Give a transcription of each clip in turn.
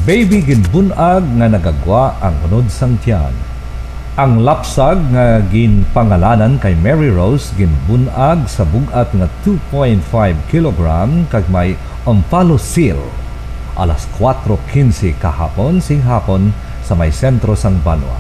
Baby ginbunag nga nagagwa ang unod sang tiyan. Ang lapsag nga ginpangalanan kay Mary Rose ginbunag sa bugat nga 2.5 kilogram kag may omphalocele. Alas 4:15 kahapon singhapon sa may sentro sang Banwa.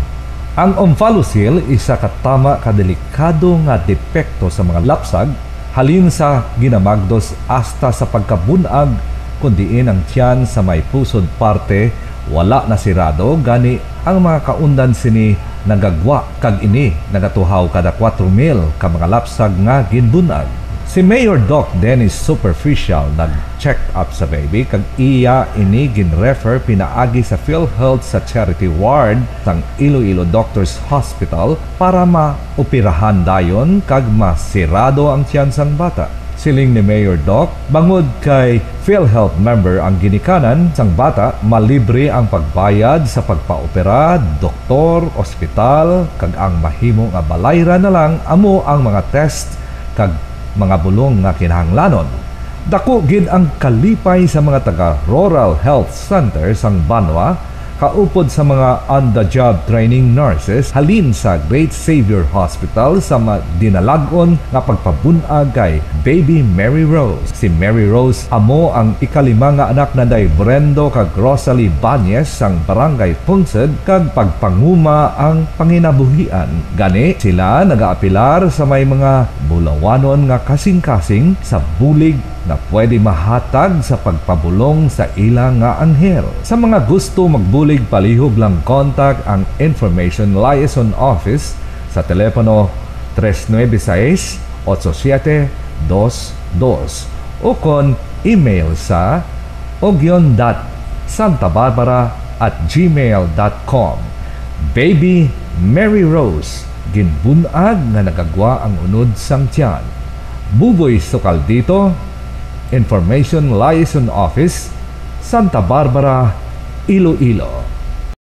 Ang omphalocele isa ka tama ka delikado nga depekto sa mga lapsag halin sa ginamagdos hasta sa pagkabunag kundiin ang tiyan sa may pusod parte wala na sirado gani ang mga kaundan sini nagagwa kag ini nagatuhaw kada 4,000 ka mga lapsag nga ginbunag. Si Mayor Doc Dennis Superficial nag-check up sa baby kag iya ini ginrefer pinaagi sa PhilHealth sa charity ward sang Iloilo Doctors Hospital para maoperahan dayon kag masirado ang tiyan sang bata. Siling ni Mayor Doc, bangod kay PhilHealth member ang ginikanan sang bata, malibre ang pagbayad sa pagpaopera, doktor, ospital, kag ang mahimong nga balayra na lang amo ang mga test kag mga bulong nga kinahanglanon. Dako gid ang kalipay sa mga taga-rural health center sang Banwa kaupod sa mga on-the-job training nurses halin sa Great Savior Hospital sa dinalagon nga pagpabunag kay Baby Mary Rose. Si Mary Rose amo ang ikalima nga anak na day Brendo kag Rosalie Banyes sang Barangay Punsed kag pagpanguma ang panginabuhian. Gani sila nagaapilar sa may mga bulawanon nga kasing-kasing sa bulig na pwede mahatag sa pagpabulong sa ilang nga anghel. Sa mga gusto magbulig palihog lang contact ang Information Liaison Office sa telepono 396-8722 o kon email sa ogyon.santabarbara@gmail.com. Baby Mary Rose ginbunag nga nagagwa ang unod sang tiyan. Buboy Sukal dito, Information Liaison Office, Santa Barbara, Iloilo.